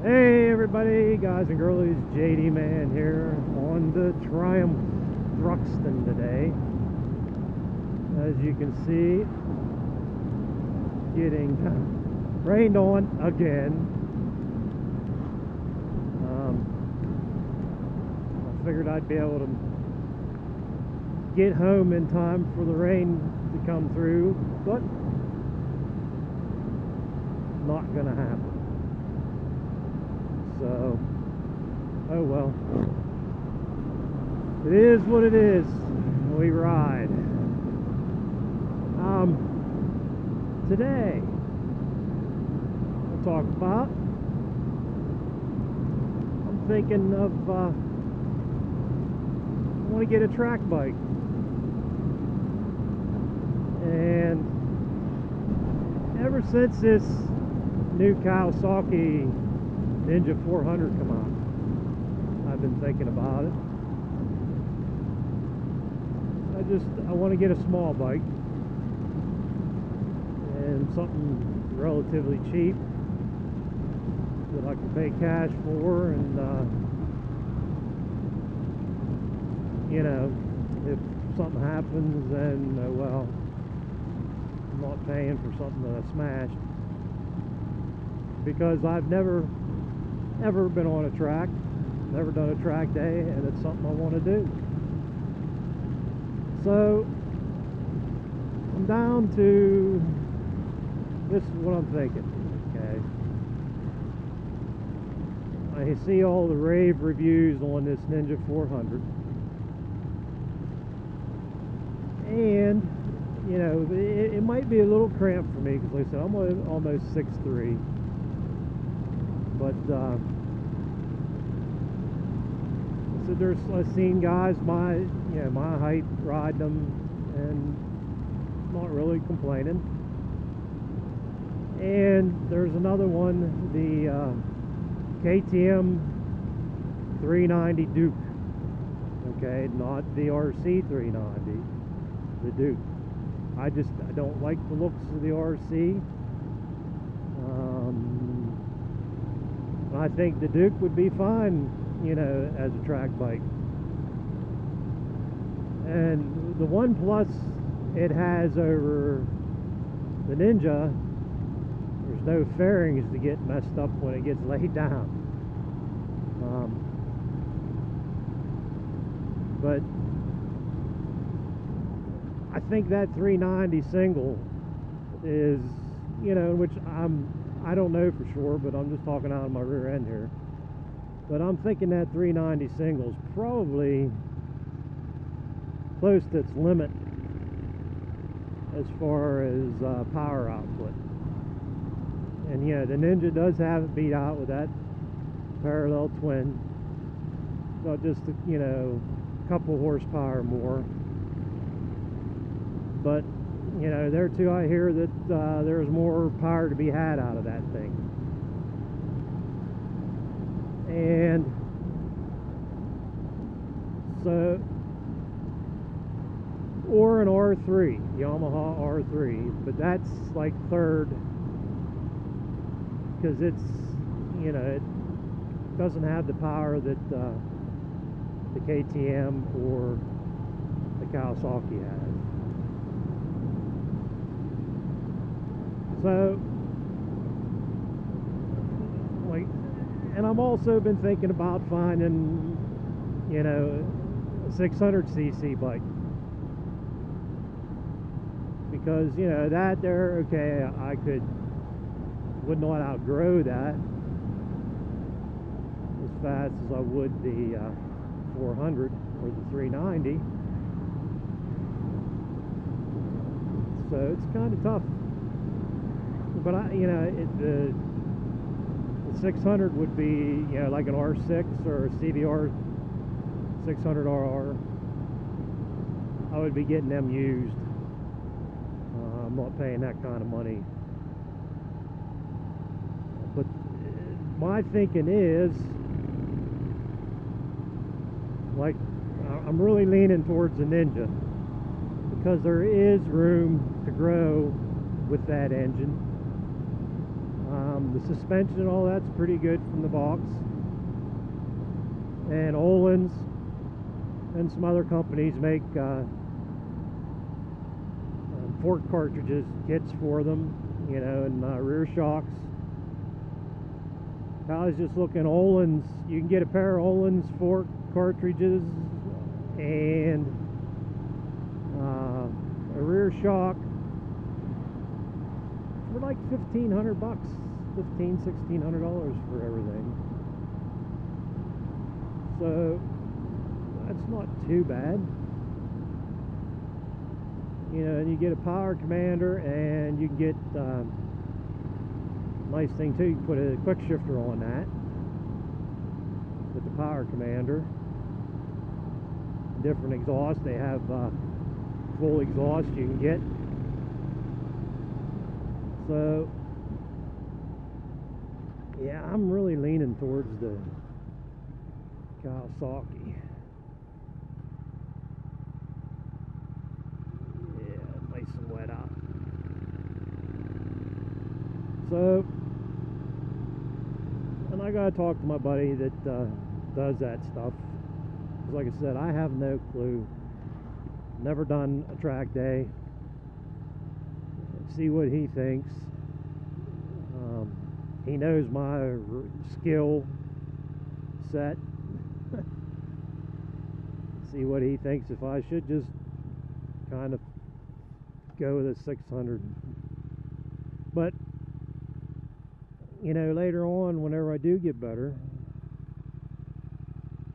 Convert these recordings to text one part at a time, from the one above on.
Hey everybody, guys and girlies, JD Man here on the Triumph Thruxton today. As you can see, getting rained on again. I figured I'd be able to get home in time for the rain to come through, but not gonna happen. So, oh well. It is what it is. We ride. Today, we'll talk about, I'm thinking of, I want to get a track bike. And ever since this new Kawasaki Ninja 400 come out, I've been thinking about it. I want to get a small bike and something relatively cheap that I can pay cash for, and you know, if something happens, then oh well, I'm not paying for something that I smashed, because I've never ever been on a track, never done a track day, and it's something I want to do. So I'm down to, this is what I'm thinking. Okay, I see all the rave reviews on this Ninja 400, and you know, it might be a little cramped for me, because like I said, I'm almost 6'3", but so I've seen guys my height ride them and not really complaining. And there's another one, the KTM 390 Duke. Okay, not the RC 390, the Duke. I don't like the looks of the RC. I think the Duke would be fine, you know, as a track bike. And the one plus it has over the Ninja, there's no fairings to get messed up when it gets laid down. But I think that 390 single is, you know, which I don't know for sure, but I'm just talking out of my rear end here. But I'm thinking that 390 single is probably close to its limit as far as power output. And yeah, the Ninja does have it beat out with that parallel twin. So just, you know, a couple horsepower more. But, you know, there too I hear that there's more power to be had out of that thing. And so, or an R3, Yamaha R3, but that's like third, because it's, you know, it doesn't have the power that the KTM or the Kawasaki has. So, like, and I've also been thinking about finding, you know, a 600cc bike, because, you know, that there, okay, I would not outgrow that as fast as I would the 400 or the 390. So it's kind of tough. But you know, the 600 would be, you know, like an R6 or a CVR 600RR. I would be getting them used. I'm not paying that kind of money. But my thinking is, like, I'm really leaning towards the Ninja, because there is room to grow with that engine. The suspension and all that's pretty good from the box. And Olin's and some other companies make fork cartridges, kits for them, you know, and rear shocks. I was just looking, Olin's, you can get a pair of Olin's fork cartridges and a rear shock for like $1,500, $1,600 for everything. So that's not too bad. You know, and you get a power commander, and you can get nice thing too, you can put a quick shifter on that with the power commander. Different exhaust, they have full exhaust you can get. So yeah, I'm really leaning towards the Kawasaki. Yeah, nice and wet out. So, and I gotta talk to my buddy that does that stuff. Because like I said, I have no clue. Never done a track day. See what he thinks. He knows my skill set. See what he thinks if I should just kind of go with a 600. But you know, later on, whenever I do get better,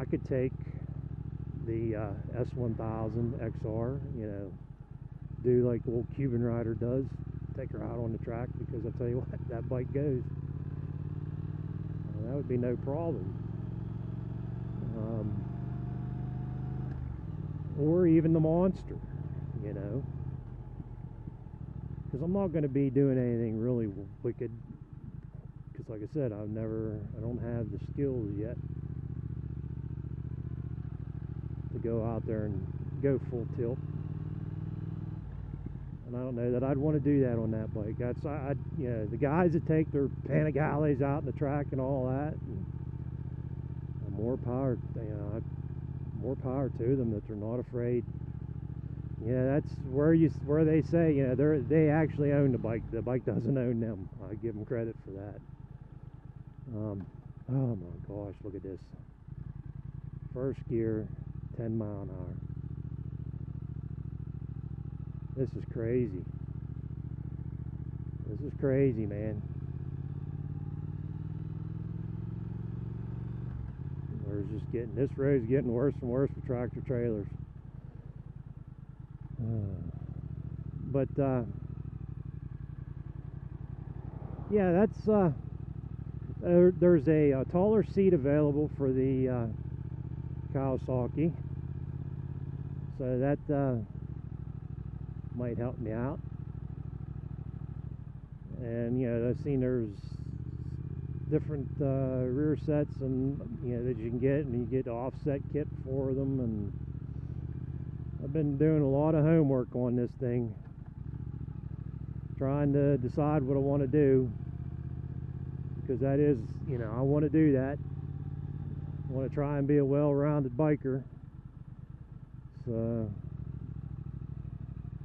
I could take the S1000 XR, you know, do like the old Cuban rider does, take her out on the track, because I'll tell you what, that bike goes. That would be no problem. Or even the Monster, you know, because I'm not going to be doing anything really wicked, because like I said, I don't have the skills yet to go out there and go full tilt. And I don't know that I'd want to do that on that bike. That's, you know, the guys that take their Panigales out in the track and all that, and more power, you know, more power to them, that they're not afraid. You know, that's where they say, you know, they actually own the bike. The bike doesn't own them. I give them credit for that. Oh my gosh, look at this. First gear, 10 mile an hour. This is crazy. This is crazy, man. This road's getting worse and worse for tractor trailers. But yeah, that's there's a taller seat available for the Kawasaki, so that might help me out. And you know, I've seen there's different rear sets, and you know, that you can get, and you get offset kit for them. And I've been doing a lot of homework on this thing, trying to decide what I want to do, because that is, you know, I want to do that. I want to try and be a well-rounded biker, so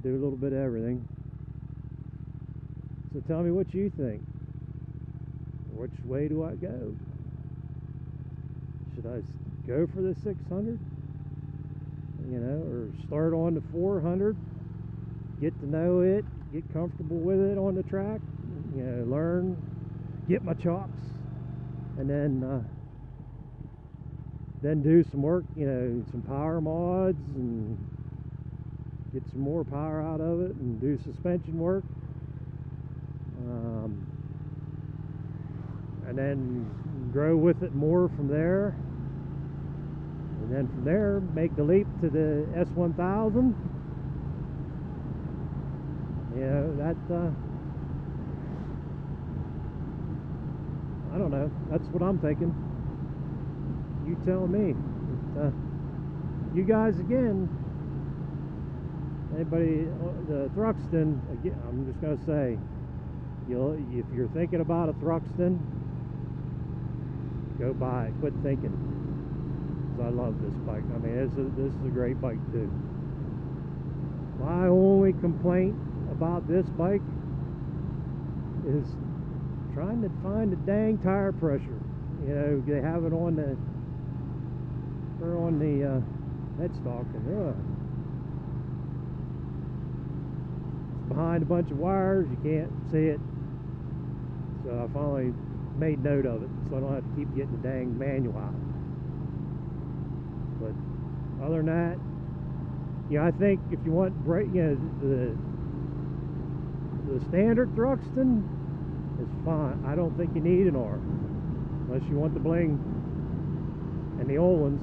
do a little bit of everything. So tell me what you think. Which way do I go? Should I go for the 600? You know, or start on the 400, get to know it, get comfortable with it on the track, you know, learn, get my chops, and then do some work, you know, some power mods, and get some more power out of it, and do suspension work, and then grow with it more from there. And then from there, make the leap to the S1000. You know, that, I don't know. That's what I'm thinking. You tell me. You guys, again, anybody, the Thruxton, again, I'm just going to say, if you're thinking about a Thruxton, go buy it. Quit thinking. 'Cause I love this bike. I mean, this is a great bike too. My only complaint about this bike is trying to find the dang tire pressure. You know, they have it on the headstock, and it's behind a bunch of wires. You can't see it. So I finally made note of it, so I don't have to keep getting the dang manual out. But other than that, I think if you want brake, the standard Thruxton is fine. I don't think you need an R unless you want the bling and the old ones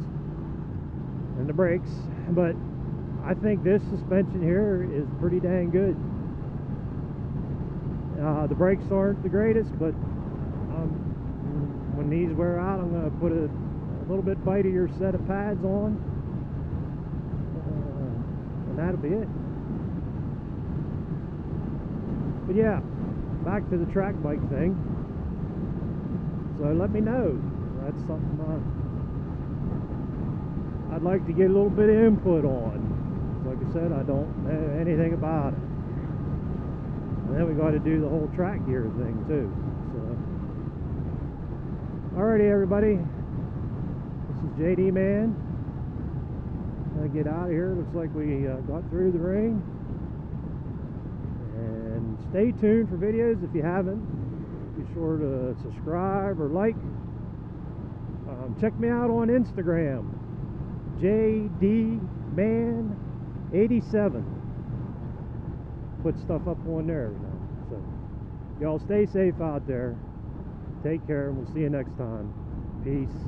and the brakes. But I think this suspension here is pretty dang good. The brakes aren't the greatest, but when these wear out, I'm going to put a little bit bitier set of pads on, and that'll be it. But yeah, back to the track bike thing. So let me know. That's something I'd like to get a little bit of input on. Like I said, I don't know anything about it. And then we got to do the whole track gear thing too. So, alrighty, everybody. This is JD Man. Gonna get out of here. Looks like we got through the rain. And stay tuned for videos. If you haven't, be sure to subscribe or like. Check me out on Instagram, JDman87. Put stuff up on there. So y'all stay safe out there. Take care, and we'll see you next time. Peace.